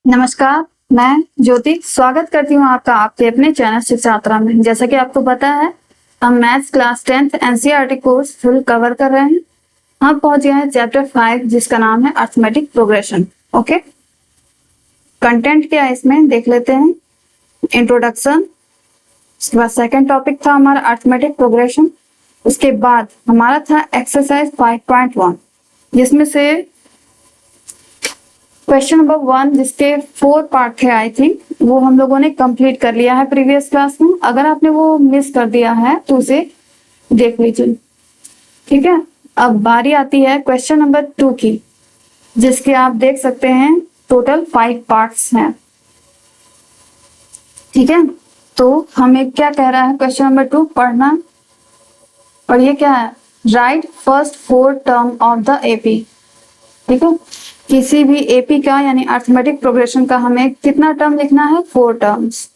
नमस्कार, मैं ज्योति स्वागत करती हूँ आपका आपके अपने चैनल शिक्षा यात्रा में। जैसा कि आपको पता है, हम maths class 10th NCERT course full cover कर रहे हैं। हम पहुंच गए हैं चैप्टर 5 जिसका नाम है अर्थमेटिक प्रोग्रेशन। ओके, कंटेंट क्या है इसमें देख लेते हैं। इंट्रोडक्शन, उसके बाद सेकंड टॉपिक था हमारा अर्थमेटिक प्रोग्रेशन। उसके बाद हमारा था एक्सरसाइज 5.1 जिसमें से क्वेश्चन नंबर 1 जिसके 4 पार्ट थे आई थिंक, वो हम लोगों ने कंप्लीट कर लिया है प्रीवियस क्लास में। अगर आपने वो मिस कर दिया है तो उसे देख लीजिए, ठीक है। अब बारी आती है क्वेश्चन नंबर 2 की, जिसके आप देख सकते हैं टोटल 5 पार्ट्स हैं, ठीक है। तो हमें क्या कह रहा है क्वेश्चन नंबर 2 पढ़ना, और ये क्या है, right first 4 term of the AP, ठीक है। किसी भी एपी का यानी अर्थमेटिक प्रोग्रेशन का हमें कितना टर्म लिखना है, 4 terms.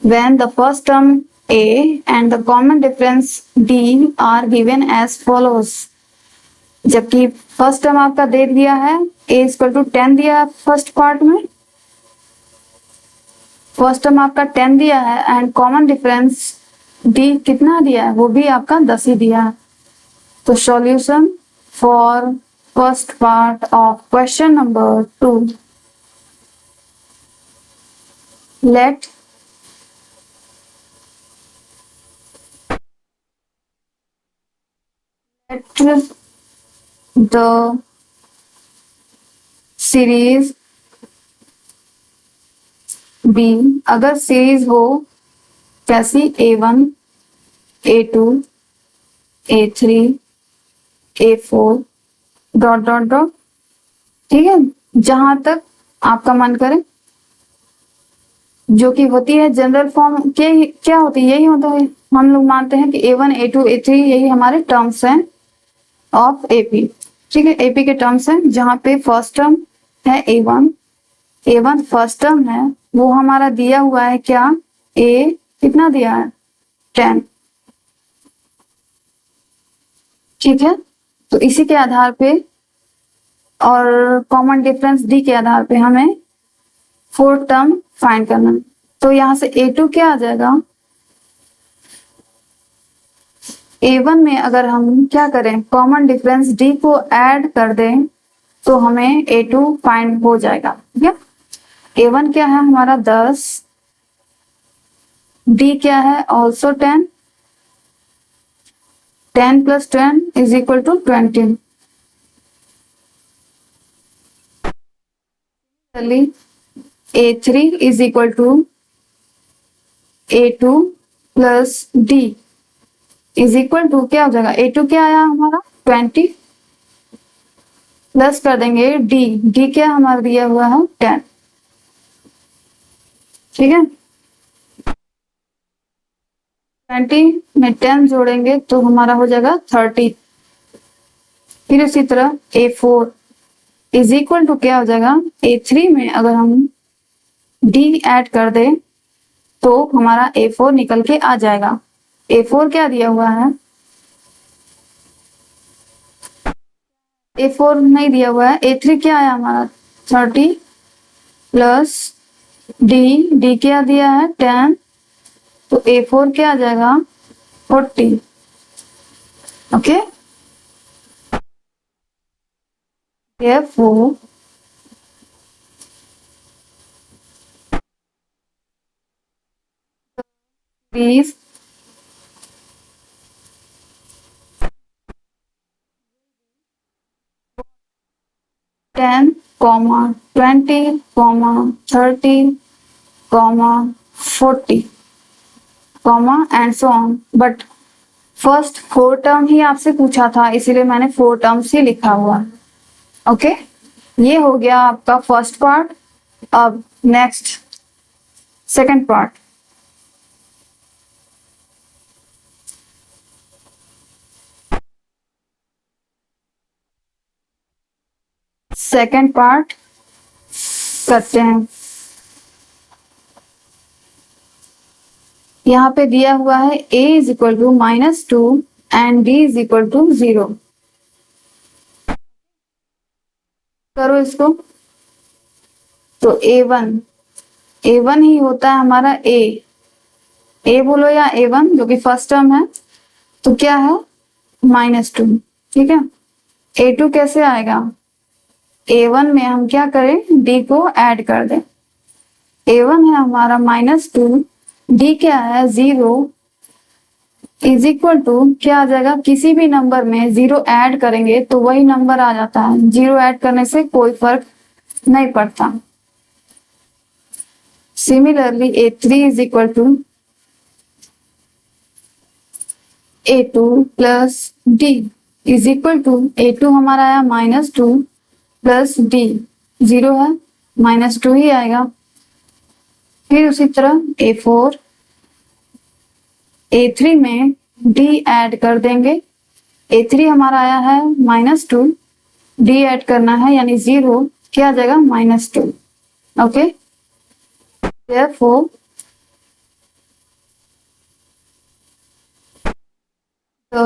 When the first term a and the common difference d are given as follows. जबकि फर्स्ट टर्म आपका दे दिया है a इक्वल टू 10 दिया है फर्स्ट पार्ट में, फर्स्ट टर्म आपका 10 दिया है एंड कॉमन डिफरेंस d कितना दिया है, वो भी आपका 10 ही दिया है। तो solution for first part of question number 2. Let the series be, अगर सीरीज हो कैसी, A1, A2, A3, A4 dot dot dot, ठीक है, जहां तक आपका मन करे, जो कि होती है जनरल फॉर्म के, क्या होती है, यही होता है। हम लोग मानते हैं कि A1, A2, A3 यही हमारे टर्म्स हैं ऑफ एपी, ठीक है। एपी के टर्म्स हैं जहां पे फर्स्ट टर्म है A1 फर्स्ट टर्म है, वो हमारा दिया हुआ है क्या, A कितना दिया है, 10, ठीक है। तो इसी के आधार पे और कॉमन डिफरेंस डी के आधार पे हमें 4 टर्म फाइंड करना है। तो यहां से A2 क्या आ जाएगा, A1 में अगर हम क्या करें, कॉमन डिफरेंस D को ऐड कर दें तो हमें A2 फाइंड हो जाएगा, ठीक है। A1 क्या है हमारा 10, D क्या है also 10, 10 plus 10 is equal to 20। A3 is equal to A2 plus D is equal to क्या हो जाएगा, A2 क्या आया हमारा 20, प्लस कर देंगे D क्या हमारा दिया हुआ है 10, ठीक है। 20 में 10 जोड़ेंगे तो हमारा हो जाएगा 30। फिर उसी तरह A4 इज इक्वल टू क्या हो जाएगा, A3 में अगर हम D ऐड कर दें तो हमारा A4 निकल के आ जाएगा। A4 क्या दिया हुआ है, A4 नहीं दिया हुआ है। A3 क्या आया हमारा 30 प्लस D क्या दिया है 10, तो A4 क्या आ जाएगा 40, okay. Therefore is 10, 20, 30, 40, and so on। But first 4 term ही आपसे पूछा था, इसीलिए मैंने 4 टर्म्स ही लिखा हुआ, ओके। ये हो गया आपका फर्स्ट पार्ट। अब next second part, second part करते हैं। यहाँ पे दिया हुआ है a is equal to -2 and d is equal to 0। करो इसको, तो ए वन ही होता है हमारा ए बोलो या ए1 जो कि फर्स्ट टर्म है, तो क्या है -2। ठीक है, ए2 कैसे आएगा, ए1 में हम क्या करें, डी को ऐड कर दें। ए1 है हमारा -2, डी क्या है 0, इज इक्वल टू क्या आ जाएगा, किसी भी नंबर में 0 ऐड करेंगे तो वही नंबर आ जाता है, 0 ऐड करने से कोई फर्क नहीं पड़ता। सिमिलरली ए3 is equal to A two plus D is equal to A two हमारा आया -2 प्लस डी 0 है, -2 ही आएगा। फिर उसी तरह ए4, ए3 में डी ऐड कर देंगे, ए3 हमारा आया है -2, डी ऐड करना है यानी 0, क्या आ जाएगा -2। Okay, therefore the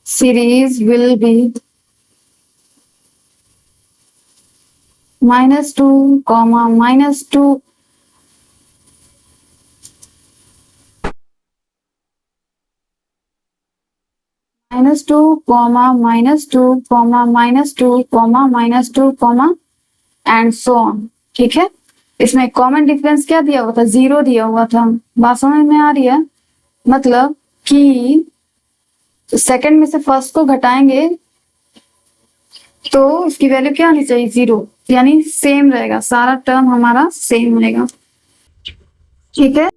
series will be -2, -2 -2, -2, -2, -2, and so on. ठीक है, इसमें कॉमन डिफरेंस क्या दिया हुआ था, 0 दिया हुआ था। बात समझ में आ रही है, मतलब कि सेकंड में से फर्स्ट को घटाएंगे तो इसकी वैल्यू क्या आनी चाहिए, 0, यानी सेम रहेगा, सारा टर्म हमारा सेम रहेगा। ठीक है,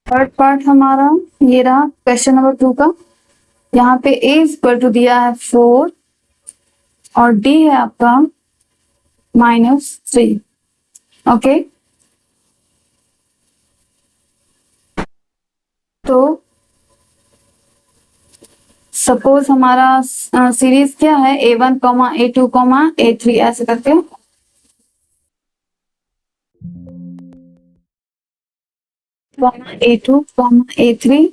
थर्ड पार्ट हमारा ये रहा क्वेश्चन नंबर 2 का। यहाँ पे a इज इक्वल टू दिया है 4 और d है आपका -3। ओके, तो सपोज हमारा सीरीज क्या है, a1, a2, a3 ऐसे करके a2, a3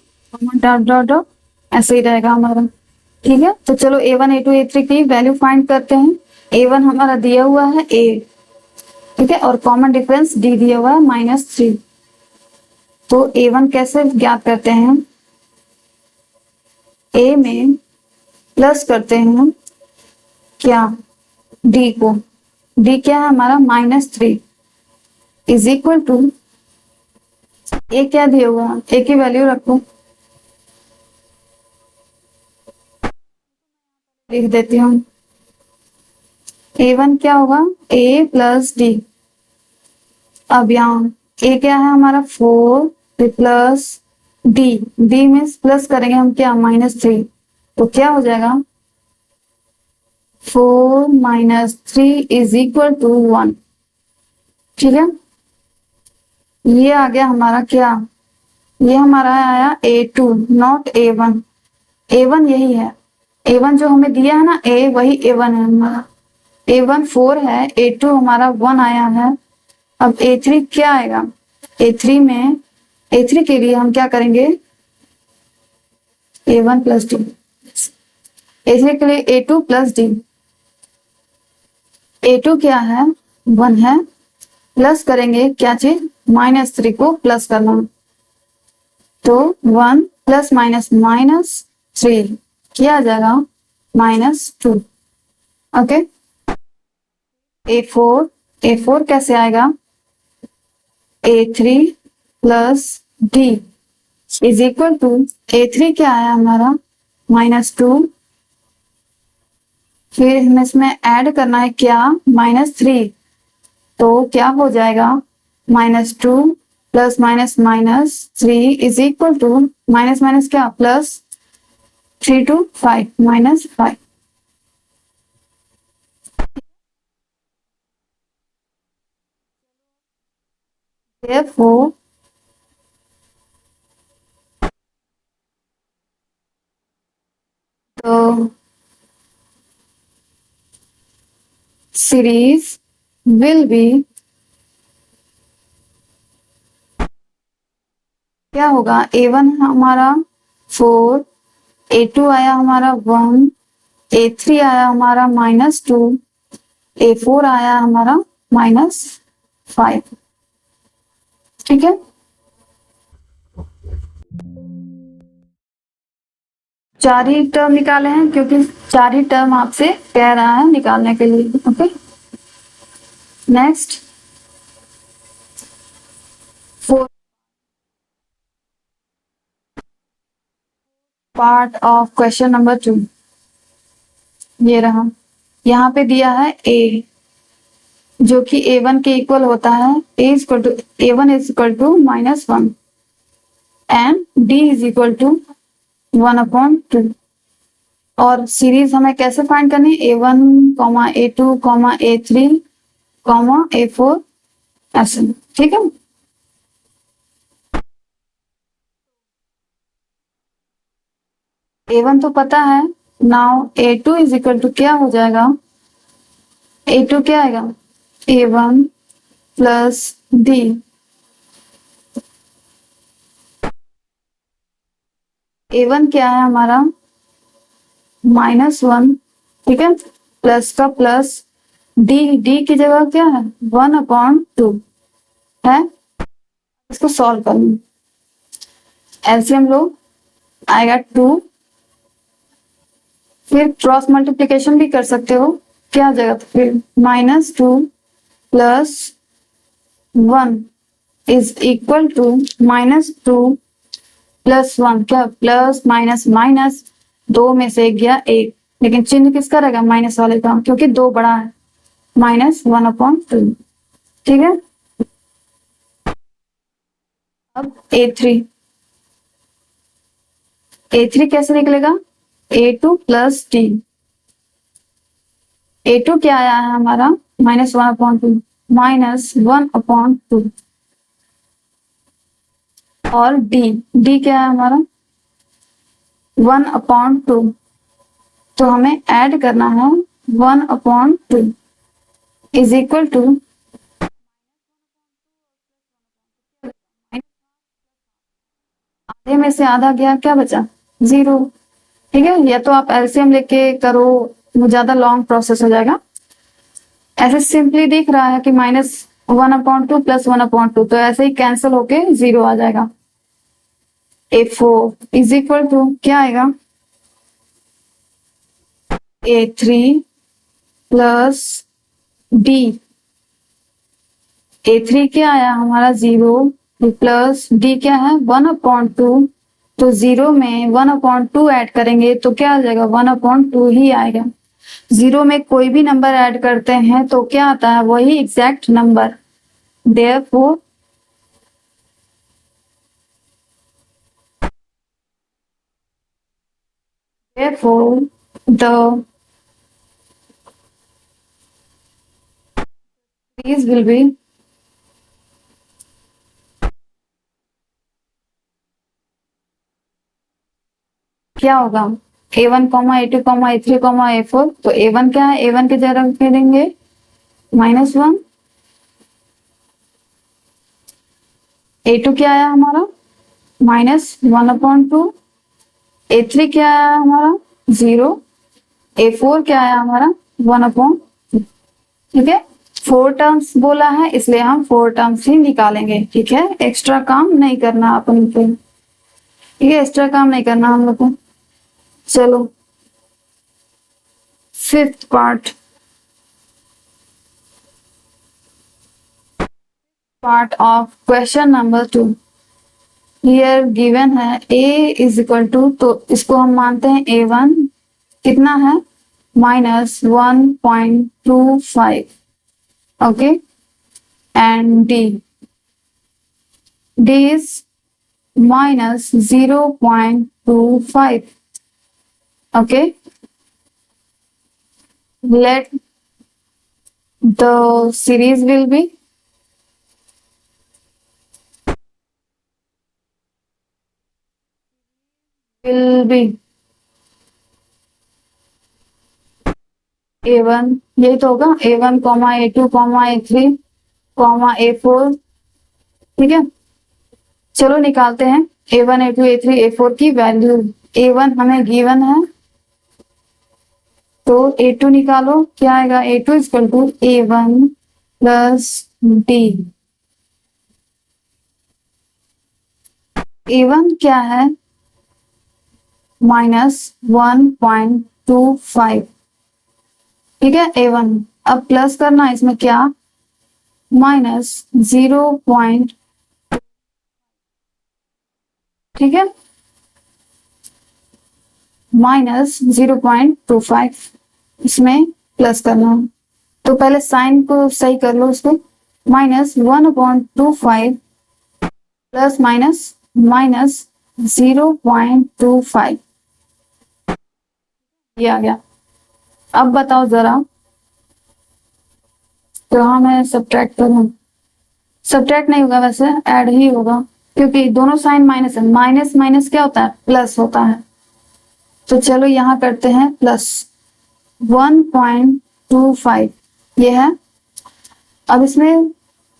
dot dot dot ऐसे ही रहेगा हमारा। ठीक है, तो चलो a1, a2, a3 की वैल्यू फाइंड करते हैं। a1 हमारा दिया हुआ है a, ठीक है, और कॉमन डिफरेंस d दिया हुआ है -3। तो a1 कैसे ज्ञात करते हैं, a में प्लस करते हैं क्या, d को, d क्या है हमारा -3 इज इक्वल टू ए क्या दिया हुआ, ए की वैल्यू रखो, लिख देती हूँ। a1 क्या होगा, a प्लस डी। अब यहाँ a क्या है हमारा 4 प्लस डी, डी में प्लस करेंगे हम क्या -3, तो क्या हो जाएगा 4 -3 इज इक्वल टू 1। ठीक है, ये आ गया हमारा क्या, ये हमारा आया a2 नॉट a1, a1 यही है, a1 जो हमें दिया है ना a, वही a1 है हमारा, a1 4 है, a2 हमारा 1 आया है। अब a3 क्या आएगा, a3 के लिए हम क्या करेंगे, a1 प्लस डी, a3 के लिए a2 प्लस डी, a2 क्या है 1 है, प्लस करेंगे क्या चीज, -3 को प्लस करना, तो 1 प्लस -3 क्या आ जाएगा -2। ओके, a4 कैसे आएगा, a3 plus D is equal to, a3 क्या आया हमारा -2, फिर हमें इसमें ऐड करना है क्या -3, तो क्या हो जाएगा -2 plus -3 is equal to minus minus क्या plus 3 to 5 -5। Therefore the series will be क्या होगा, A1 हमारा 4, A2 आया हमारा 1, A3 आया हमारा -2, A4 आया हमारा -5। ठीक है, चार ही टर्म निकाले हैं क्योंकि चार ही टर्म आपसे कह रहा है निकालने के लिए। Okay, next part of question number 2 ये रहा। यहाँ पे दिया है a जो कि a1 के इक्वल होता है, a1 is equal to -1 and d is equal to 1/2। और सीरीज हमें कैसे फाइंड करनी है, a1, a2, a3, a4 ऐसे। ठीक है, a1 तो पता है। Now a2 is equal to क्या हो जाएगा, a2 क्या आएगा, a1 प्लस d। a1 क्या है हमारा -1, ठीक है, प्लस का प्लस, डी की जगह क्या है 1/2 है। इसको सॉल्व करना, एलसीएम लो, आएगा 2, फिर क्रॉस मल्टीप्लीकेशन भी कर सकते हो, क्या जगह तो फिर -2 plus 1 is equal to -2 plus 1, क्या प्लस माइनस माइनस, दो में से गया एक, लेकिन चिन्ह किसका रहेगा, माइनस वाले का, क्योंकि दो बड़ा है, -1/2। ठीक है, अब A3 कैसे निकलेगा, A2 प्लस डी। A2 क्या आया है हमारा -1/2, -1/2 और डी क्या है हमारा 1/2, तो हमें ऐड करना है 1/2 इज इक्वल टू, आधे में से आधा गया, क्या बचा 0। ठीक है, या तो आप एलसीएम लेके करो, वो ज्यादा लॉन्ग प्रोसेस हो जाएगा। ऐसे सिंपली दिख रहा है कि -1/2 प्लस 1/2, तो ऐसे ही कैंसिल होके 0 आ जाएगा। A4 इज इक्वल टू क्या आएगा, A3 प्लस D। A3 क्या आया हमारा 0, प्लस D क्या है 1/2, तो 0 में 1/2 ऐड करेंगे तो क्या आ जाएगा 1/2 ही आएगा। 0 में कोई भी नंबर ऐड करते हैं तो क्या आता है, वही exact number. Therefore the series will be क्या होगा, A1, A2, A3, A4। तो A1 क्या है, A1 की जगह रख देंगे -1। A2 क्या आया हमारा -1/2। A3 क्या आया हमारा 0। A4 क्या आया हमारा 1/2। ठीक है, 4 टर्म्स बोला है इसलिए हम 4 टर्म्स ही निकालेंगे। ठीक है, एक्स्ट्रा काम नहीं करना अपन को। ठीक है, एक्स्ट्रा काम नहीं करना हम लोग को। चलो, 5th part of question number 2। Here given है a इज इक्वल टू, तो इसको हम मानते हैं A1 कितना है -1.25। Okay, and d is -0.25। okay, let the series will be A1, यही तो होगा A1, A2, A3, A4। ठीक है, चलो निकालते हैं A1 A2 A3 A4 की वैल्यू। A1 हमें गिवन है तो A2 निकालो, क्या आएगा? A2 equal to A1 plus D। A1 क्या है? -1.25। ठीक है, A1। अब प्लस करना है इसमें, क्या? -0. ठीक है, -0.25 इसमें प्लस करना है। तो पहले साइन को सही कर लो इसको। -1.25 प्लस माइनस -0.25 ये आ गया। अब बताओ जरा, तो हाँ मैं सब्ट्रैक्ट करूँ? सब्ट्रैक्ट नहीं होगा, वैसे ऐड ही होगा, क्योंकि दोनों साइन माइनस है। माइनस माइनस क्या होता है? प्लस होता है। तो चलो यहाँ करते हैं प्लस 1.25 ये है। अब इसमें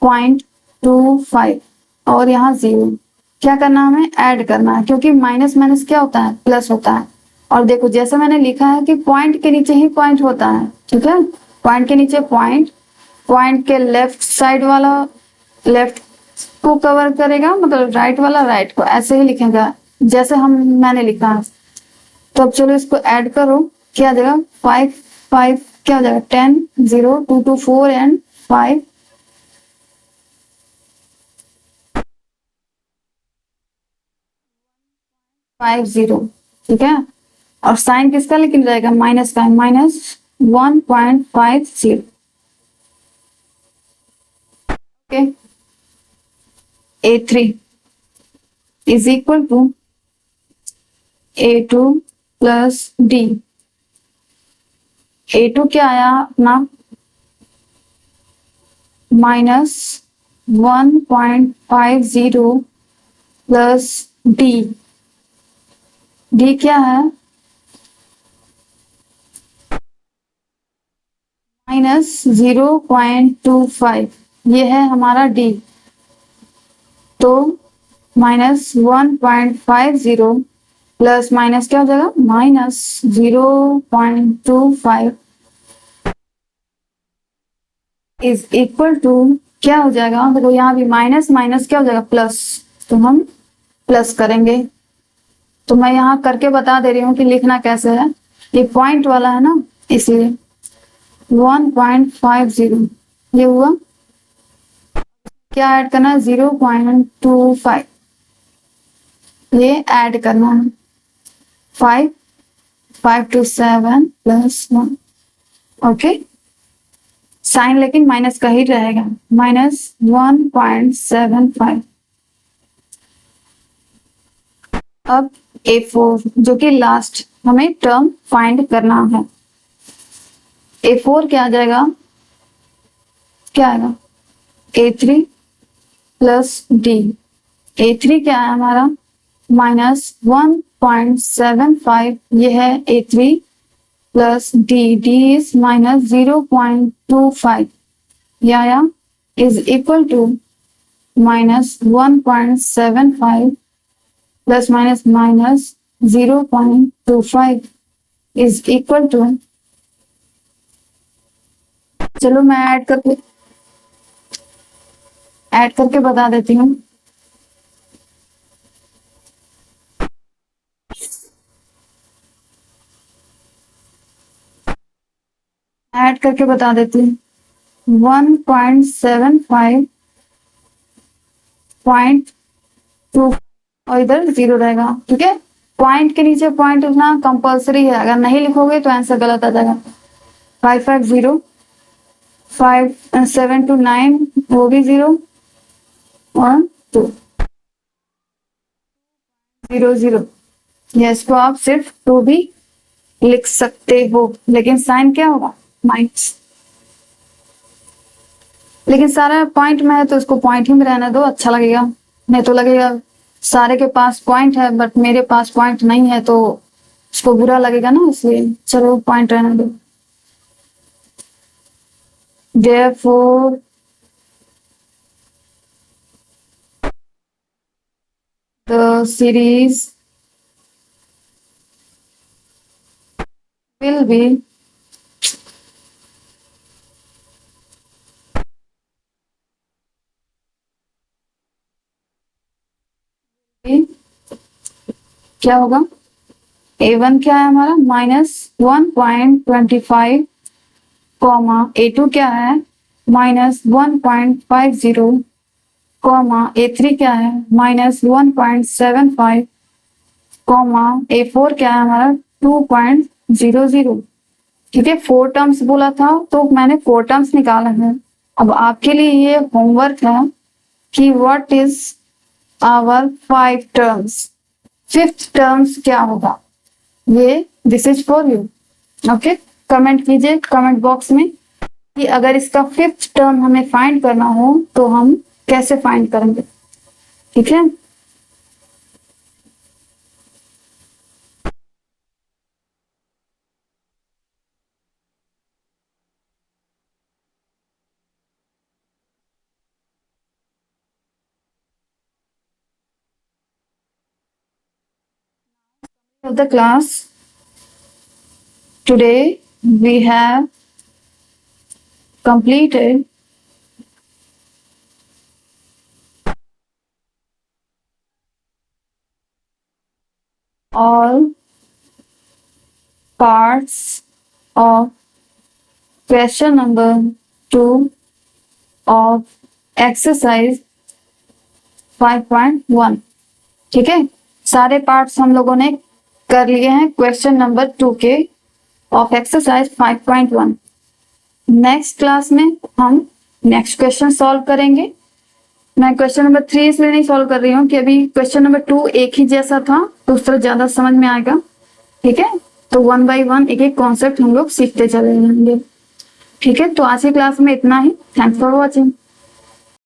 0.25 और यहाँ 0, क्या करना है? हमें ऐड करना है, क्योंकि माइनस माइनस क्या होता है? प्लस होता है। और देखो जैसे मैंने लिखा है कि पॉइंट के नीचे ही पॉइंट होता है। ठीक है, पॉइंट के नीचे पॉइंट, पॉइंट के लेफ्ट साइड वाला लेफ्ट को कवर करेगा, मतलब राइट वाला राइट को, ऐसे ही लिखेगा जैसे मैंने लिखा है। तो अब चलो इसको ऐड करो, क्या आ जाएगा? 5 5 क्या हो जाएगा? 10 0 2 2 4 एंड 5 5 0। ठीक है, और साइन किसका लेकिन रहेगा? माइनस का, -1.50। Okay, A3 is equal to A2 plus D। A2 क्या आया अपना? -1.50 प्लस D। D क्या है? -0.25 ये है हमारा D। तो -1.50 प्लस माइनस क्या हो जाएगा? -0.25 इज इक्वल टू क्या हो जाएगा? देखो यहाँ भी माइनस माइनस क्या हो जाएगा? प्लस। तो हम प्लस करेंगे। तो मैं यहाँ करके बता दे रही हूँ कि लिखना कैसे है। ये पॉइंट वाला है ना, इसलिए 1.50 ये हुआ। क्या ऐड करना है? 0.25 ये ऐड करना है। 5 5 to 7 प्लस 1। ओके, साइन लेकिन माइनस का ही रहेगा, -1.75। अब A4 जो कि लास्ट हमें टर्म फाइंड करना है। A4 क्या आ जाएगा? क्या आएगा? A3 plus D। A3 क्या है हमारा? -1.75 ये है A3 plus D। D is -0.25 ये आया, is equal to -1.75 plus minus -0.25 is equal to, चलो मैं ऐड करके बता देती हूँ। ऐड करके बता देती हूँ। 1.75 0.2 और इधर 0 रहेगा। ठीक है, पॉइंट के नीचे पॉइंट लिखना कंपल्सरी है, अगर नहीं लिखोगे तो आंसर गलत आ जाएगा। 550 5 7 to 9 वो भी 0 और 2 0 0। यस, तो आप सिर्फ 2 भी लिख सकते हो, लेकिन साइन क्या होगा? माइनस। लेकिन सारा पॉइंट में है तो उसको पॉइंट ही में रहने दो, अच्छा लगेगा। नहीं तो लगेगा सारे के पास पॉइंट है बट मेरे पास पॉइंट नहीं है, तो उसको बुरा लगेगा ना, इसलिए चलो पॉइंट रहने दो। Therefore the series will be क्या होगा, A1 क्या है हमारा -1.25 कॉमा A2 क्या है -1.50 कॉमा A3 क्या है -1.75 कॉमा A4 क्या है हमारा 2.00। ठीक है, 4 टर्म्स बोला था तो मैंने 4 टर्म्स निकाला है। अब आपके लिए ये होमवर्क है कि what is our 5 terms, 5th terms क्या होगा, ये this is for you. Okay, comment कीजिए कमेंट बॉक्स में कि अगर इसका 5th टर्म हमें फाइंड करना हो तो हम कैसे फाइंड करेंगे। ठीक है, of the class, today we have completed all parts of question number 2 of exercise 5.1। ठीक है, सारे पार्ट्स हम लोगों ने कर लिए हैं क्वेश्चन नंबर 2 के ऑफ एक्सरसाइज 5.1। नेक्स्ट क्लास में हम नेक्स्ट क्वेश्चन सॉल्व करेंगे। मैं क्वेश्चन नंबर 3 इसलिए नहीं सॉल्व कर रही हूँ कि अभी क्वेश्चन नंबर 2 एक ही जैसा था तो उस तरह ज्यादा समझ में आएगा। ठीक है, तो 1 by 1 एक एक कॉन्सेप्ट हम लोग सीखते चले जाएंगे। ठीक है, तो आज की क्लास में इतना ही। Thanks for watching.